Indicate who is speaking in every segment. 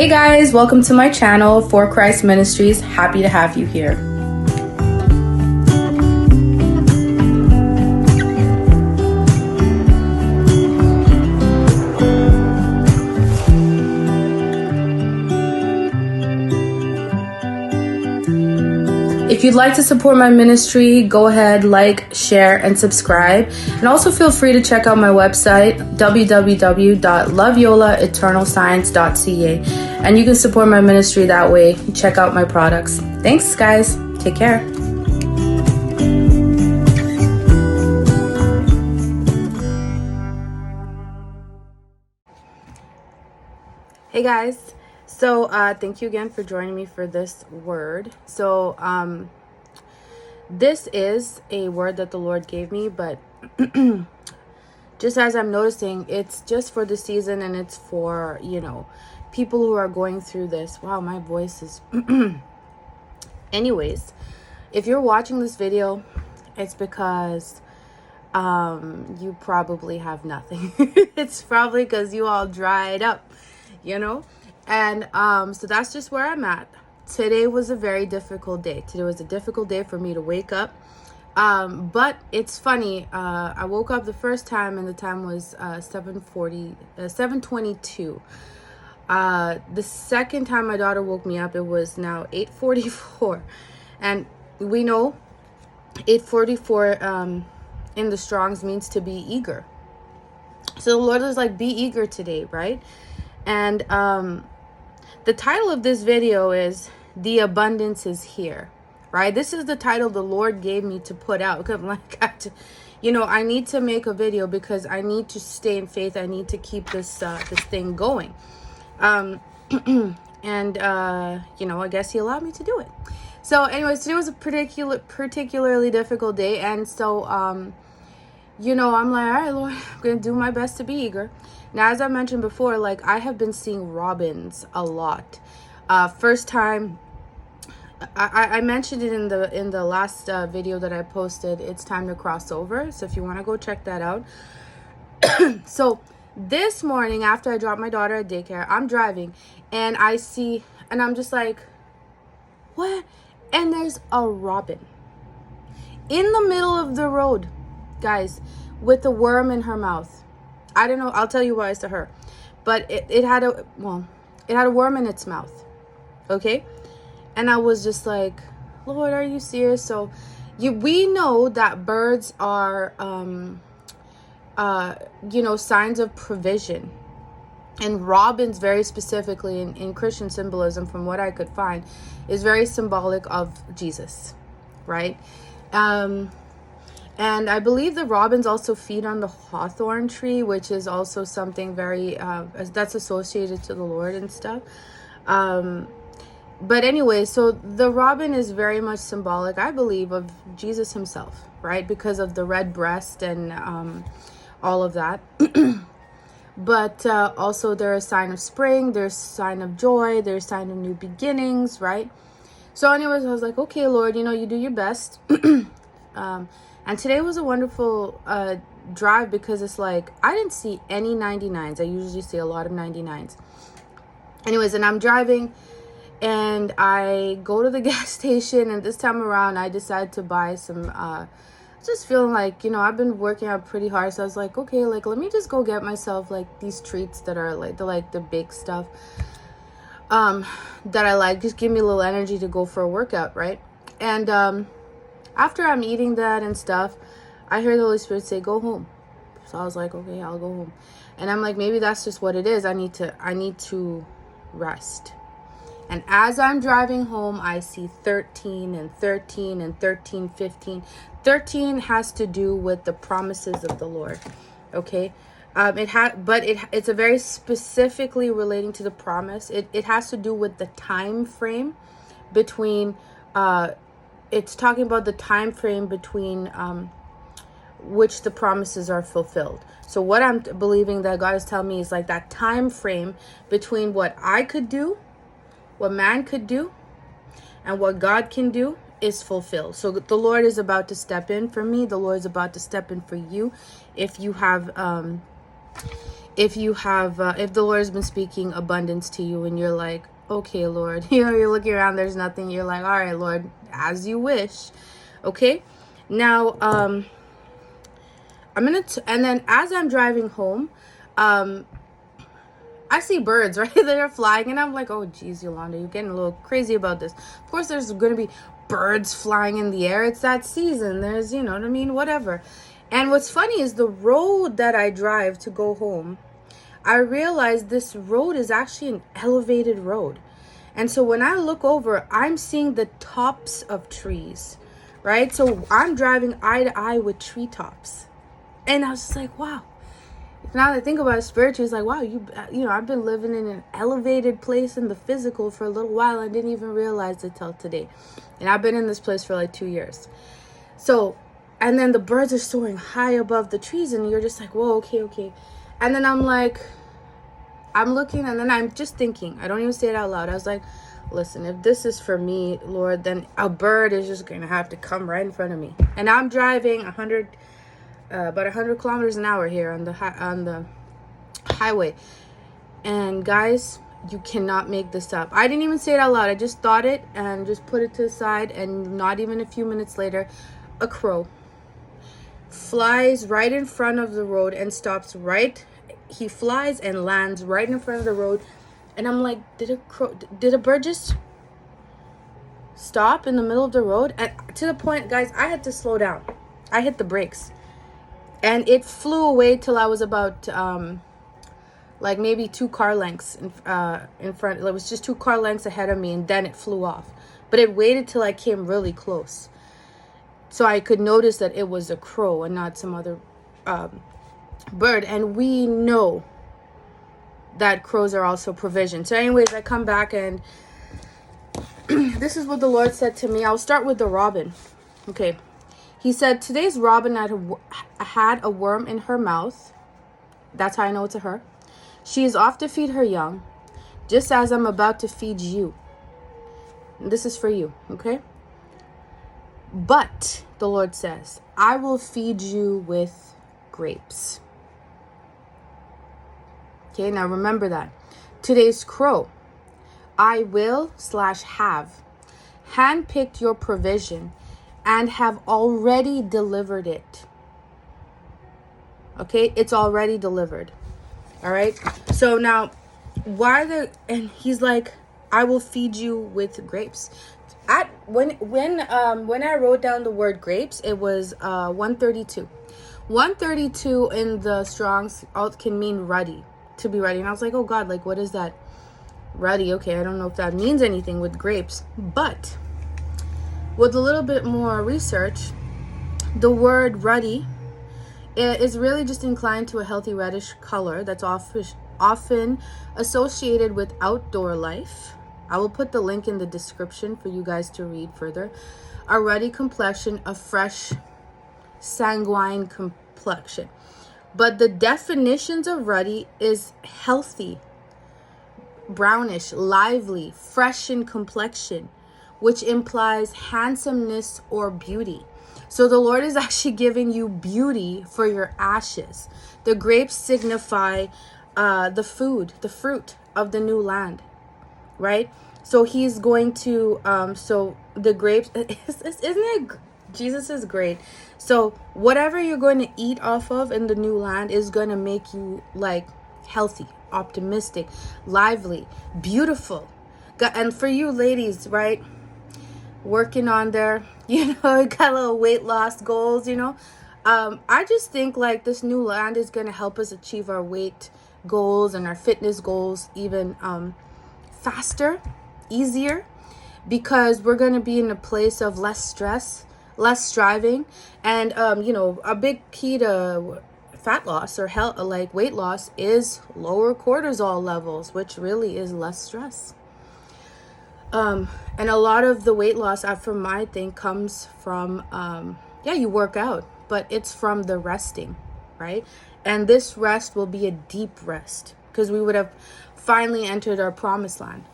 Speaker 1: Hey guys, welcome to my channel, For Christ Ministries. Happy to have you here. If you'd like to support my ministry, go ahead, like, share, and subscribe. And also feel free to check out my website, www.loveyolaeternalscience.ca. And you can support my ministry that way. Check out my products. Thanks, guys. Take care. Hey, guys. So thank you again for joining me for this word. So this is a word that the Lord gave me, but just as I'm noticing, it's just for the season, and it's for, people who are going through this. Wow, my voice is... Anyways, if you're watching this video, it's because you probably have nothing. It's probably because you all dried up, And so that's just where I'm at. Today was a very difficult day. Today was a difficult day for me to wake up. But it's funny. I woke up the first time and the time was 7:22. The second time my daughter woke me up, it was now 8:44. And we know 8:44 in the Strongs means to be eager. So the Lord is like, be eager today, right? And the title of this video is The Abundance is Here, right? This is the title the Lord gave me to put out, because I'm like, I need to make a video because I need to stay in faith. I need to keep this thing going. I guess he allowed me to do it. So anyways, today was a particularly difficult day. And so, I'm like, all right, Lord, I'm going to do my best to be eager. Now, as I mentioned before, like, I have been seeing robins a lot. First time, I mentioned it in the last video that I posted. It's time to cross over. So if you want to go check that out. So this morning, after I dropped my daughter at daycare, I'm driving and I see, and I'm just like, what? And there's a robin in the middle of the road, guys, with a worm in her mouth. I don't know. I'll tell you why it's to her, but it had a worm in its mouth. Okay. And I was just like, Lord, are you serious? So we know that birds are, signs of provision, and robins very specifically in Christian symbolism, from what I could find, is very symbolic of Jesus. Right. And I believe the robins also feed on the hawthorn tree, which is also something very, that's associated to the Lord and stuff. But anyway, so the robin is very much symbolic, I believe, of Jesus himself, right? Because of the red breast and all of that. But also they're a sign of spring, there's a sign of joy, there's a sign of new beginnings, right? So anyways, I was like, okay, Lord, you do your best. And today was a wonderful drive, because it's like, I didn't see any 99s. I usually see a lot of 99s. Anyways, and I'm driving and I go to the gas station, and this time around I decided to buy some, just feeling like, I've been working out pretty hard. So I was like, okay, like, let me just go get myself like these treats that are like the big stuff that I like. Just give me a little energy to go for a workout, right? And after I'm eating that and stuff, I heard the Holy Spirit say, go home. So I was like, okay, I'll go home. And I'm like, maybe that's just what it is. I need to rest. And as I'm driving home, I see 13 and 13 and 13, 15. 13 has to do with the promises of the Lord. Okay. It's a very specifically relating to the promise. It has to do with the time frame between, it's talking about the time frame between which the promises are fulfilled. So what I'm believing that God is telling me is like that time frame between what I could do, what man could do, and what God can do is fulfilled. So the Lord is about to step in for me. The Lord is about to step in for you. If you have if you have if the Lord has been speaking abundance to you and you're like, okay, Lord, you're looking around, there's nothing, you're like, all right, Lord, as you wish. Okay, now I'm gonna and then as I'm driving home, I see birds, right? They're flying, and I'm like, oh, geez, Yolanda, you're getting a little crazy about this. Of course, there's going to be birds flying in the air. It's that season. There's, you know what I mean? Whatever. And what's funny is the road that I drive to go home, I realized this road is actually an elevated road. And so when I look over, I'm seeing the tops of trees, right? So I'm driving eye to eye with treetops. And I was just like, wow. Now that I think about it spiritually, it's like, wow, you know, I've been living in an elevated place in the physical for a little while. I didn't even realize it till today. And I've been in this place for like 2 years. So, and then the birds are soaring high above the trees, and you're just like, whoa, okay. And then I'm like, I'm looking, and then I'm just thinking, I don't even say it out loud. I was like, listen, if this is for me, Lord, then a bird is just going to have to come right in front of me. And I'm driving about 100 kilometers an hour here on the highway. And guys, you cannot make this up. I didn't even say it out loud. I just thought it and just put it to the side. And not even a few minutes later, a crow flies right in front of the road and stops right. He flies and lands right in front of the road. And I'm like, did a bird just stop in the middle of the road? And to the point, guys, I had to slow down. I hit the brakes. And it flew away till I was about like maybe 2 car lengths in front. It was just 2 car lengths ahead of me, and then it flew off. But it waited till I came really close, so I could notice that it was a crow and not some other bird. And we know that crows are also provision. So anyways, I come back, and this is what the Lord said to me. I'll start with the robin. Okay. He said, today's robin had a worm in her mouth. That's how I know it's a her. She is off to feed her young, just as I'm about to feed you. And this is for you, okay? But, the Lord says, I will feed you with grapes. Okay, now remember that. Today's crow, I will /have handpicked your provision and have already delivered it. Okay, it's already delivered. All right. So now, and he's like, I will feed you with grapes. When I wrote down the word grapes, it was 132. 132 in the Strong's can mean ruddy, to be ready. And I was like, oh God, like what is that? Ruddy. Okay, I don't know if that means anything with grapes, but with a little bit more research, the word ruddy is really just inclined to a healthy reddish color that's often associated with outdoor life. I will put the link in the description for you guys to read further. A ruddy complexion, a fresh, sanguine complexion. But the definitions of ruddy is healthy, brownish, lively, fresh in complexion, which implies handsomeness or beauty. So the Lord is actually giving you beauty for your ashes. The grapes signify the fruit of the new land, right? So he's going to, so the grapes, isn't it, Jesus is great. So whatever you're going to eat off of in the new land is going to make you like healthy, optimistic, lively, beautiful. And for you ladies, right? Working on their, got little weight loss goals, I just think like this new land is going to help us achieve our weight goals and our fitness goals even faster, easier, because we're going to be in a place of less stress, less striving. And, a big key to fat loss or health, like weight loss, is lower cortisol levels, which really is less stress. And a lot of the weight loss, from my thing, comes from, you work out, but it's from the resting, right? And this rest will be a deep rest because we would have finally entered our promised land.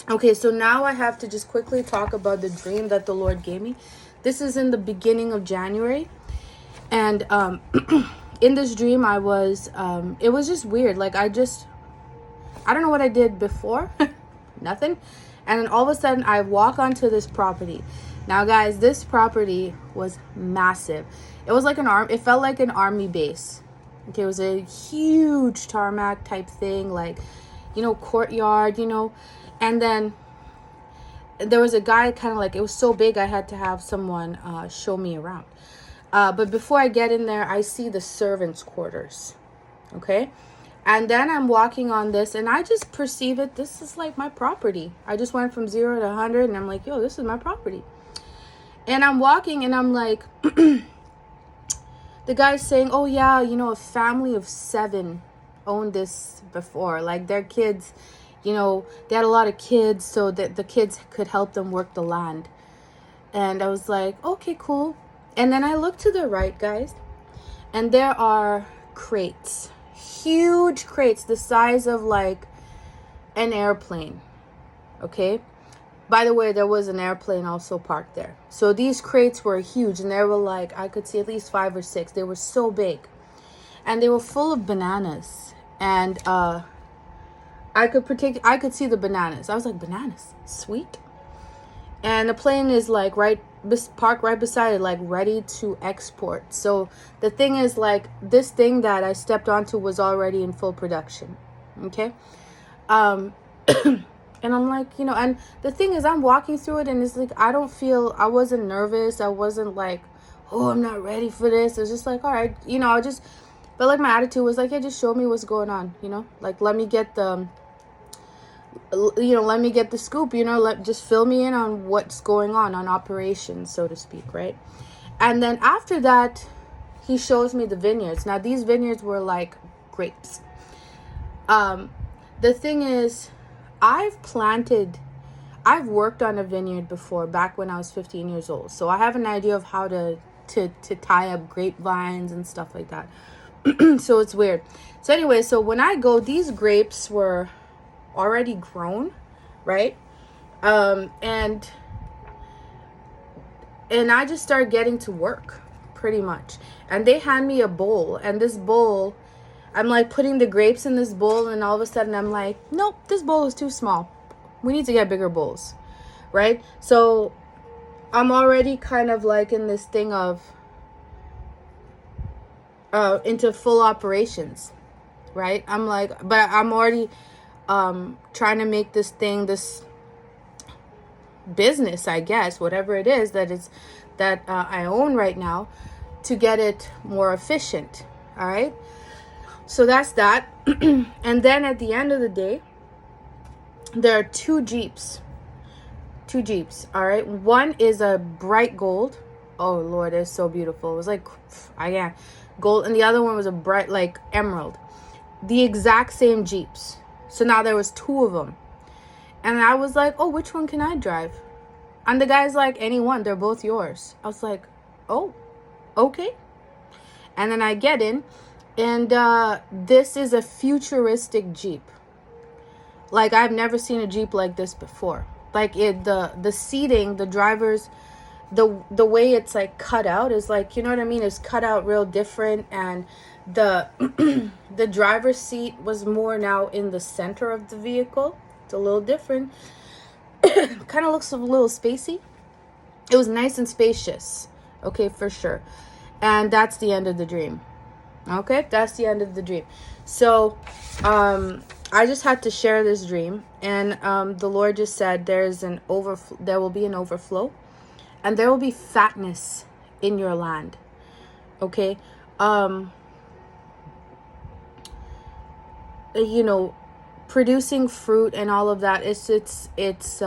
Speaker 1: Okay, so now I have to just quickly talk about the dream that the Lord gave me. This is in the beginning of January. And in this dream, I was, it was just weird. Like, I don't know what I did before. Nothing. And then all of a sudden, I walk onto this property. Now, guys, this property was massive. It was like it felt like an army base. Okay, it was a huge tarmac type thing, like, courtyard, And then there was a guy kind of like, it was so big, I had to have someone show me around. But before I get in there, I see the servants' quarters. Okay? And then I'm walking on this, and I just perceive it. This is like my property. I just went from 0 to 100, and I'm like, yo, this is my property. And I'm walking, and I'm like, the guy's saying, oh, yeah, a family of 7 owned this before. Like, their kids, they had a lot of kids, so that the kids could help them work the land. And I was like, okay, cool. And then I look to the right, guys, and there are crates. Huge crates, the size of like an airplane. Okay, by the way, there was an airplane also parked there. So these crates were huge, and they were like, I could see at least 5 or 6. They were so big, and they were full of bananas. And I could see the bananas. I was like, bananas, sweet. And the plane is like parked right beside it, like ready to export. So the thing is, like, this thing that I stepped onto was already in full production. Okay. And I'm like, and the thing is, I'm walking through it, and it's like, I wasn't nervous. I wasn't like, oh, I'm not ready for this. It's just like, all right, I just felt like my attitude was like, hey, just show me what's going on, like, let me get the scoop, just fill me in on what's going on operations, so to speak, right? And then after that, he shows me the vineyards. Now, these vineyards were like grapes. The thing is, I've worked on a vineyard before, back when I was 15 years old. So I have an idea of how to tie up grapevines and stuff like that. So it's weird. So anyway, so when I go, these grapes were already grown, right? And I just started getting to work, pretty much. And they hand me a bowl, and this bowl, I'm like putting the grapes in this bowl, and all of a sudden I'm like, nope, this bowl is too small. We need to get bigger bowls, right? So I'm already kind of like in this thing of into full operations, right? I'm like, but I'm already trying to make this business, I guess, whatever it is that I own right now, to get it more efficient. All right. So that's that. And then at the end of the day, there are two Jeeps. All right. One is a bright gold. Oh Lord, it's so beautiful. It was like, gold. And the other one was a bright, like, emerald. The exact same Jeeps. So now there was 2 of them. And I was like, oh, which one can I drive? And the guy's like, any one, they're both yours. I was like, oh, okay. And then I get in, and this is a futuristic Jeep. Like, I've never seen a Jeep like this before. Like, the seating, the drivers, the way it's like cut out is like, you know what I mean? It's cut out real different, and the the driver's seat was more now in the center of the vehicle. It's a little different. Kind of looks a little spacey. It was nice and spacious. Okay, for sure. And that's the end of the dream. Okay, that's the end of the dream. So I just had to share this dream, and the Lord just said there will be an overflow, and there will be fatness in your land. Okay. Producing fruit and all of that, it's it's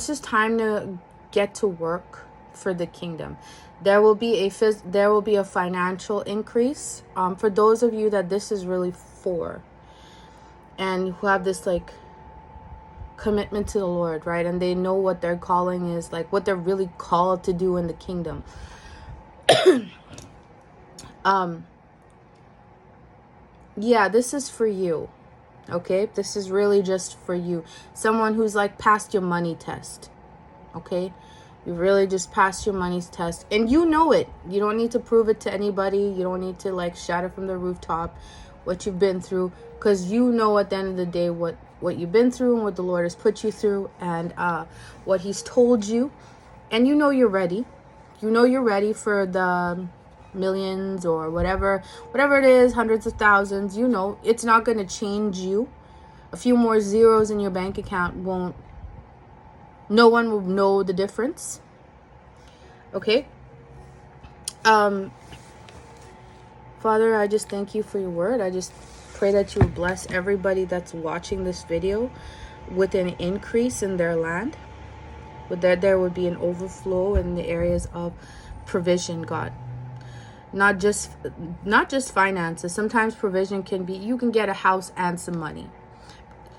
Speaker 1: just time to get to work for the kingdom. There will be a financial increase for those of you that this is really for, and who have this like commitment to the Lord, right? And they know what their calling is, like what they're really called to do in the kingdom. Yeah, this is for you. Okay, this is really just for you. Someone who's like passed your money test. Okay, You really just passed your money's test, and you know it. You don't need to prove it to anybody. You don't need to like shout it from the rooftop what you've been through, because you know at the end of the day what you've been through and what the Lord has put you through, and what he's told you, and you know you're ready. You know you're ready for the millions or whatever it is, hundreds of thousands. You know it's not going to change you. A few more zeros in your bank account won't, no one will know the difference. Okay. Father, I just thank you for your word. I just pray that you would bless everybody that's watching this video with an increase in their land, with that there would be an overflow in the areas of provision, God. Not just finances. Sometimes provision can be, you can get a house and some money.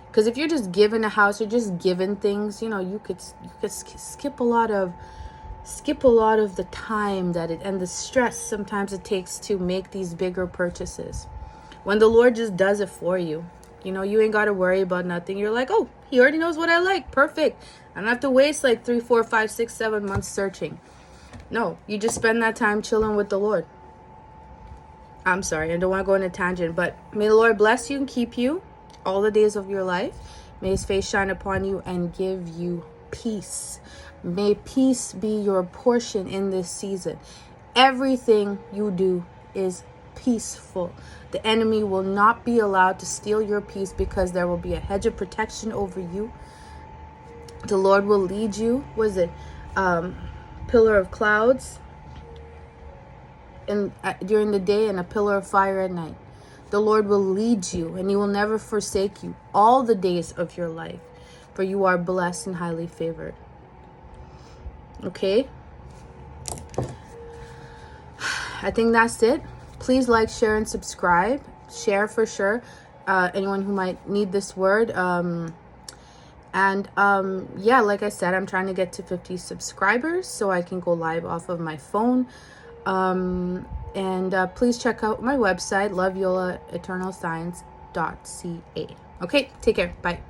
Speaker 1: Because if you're just given a house, you're just given things, you know, you could skip a lot of the time that it, and the stress sometimes it takes to make these bigger purchases. When the Lord just does it for you, you know, you ain't got to worry about nothing. You're like, oh, he already knows what I like. Perfect. I don't have to waste like 3, 4, 5, 6, 7 months searching. No, you just spend that time chilling with the Lord. I'm sorry, I don't want to go on a tangent, but may the Lord bless you and keep you all the days of your life. May his face shine upon you and give you peace. May peace be your portion in this season. Everything you do is peaceful. The enemy will not be allowed to steal your peace, because there will be a hedge of protection over you. The Lord will lead you. Was it pillar of clouds and during the day, and a pillar of fire at night? The Lord will lead you, and he will never forsake you all the days of your life, for you are blessed and highly favored. Okay? I think that's it. Please like, share, and subscribe. Share for sure. Anyone who might need this word. Yeah, like I said, I'm trying to get to 50 subscribers so I can go live off of my phone. Please check out my website, loveyolaeternalscience.ca. Okay, take care. Bye.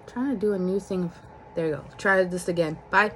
Speaker 1: Trying to do a new thing. There you go. Try this again. Bye.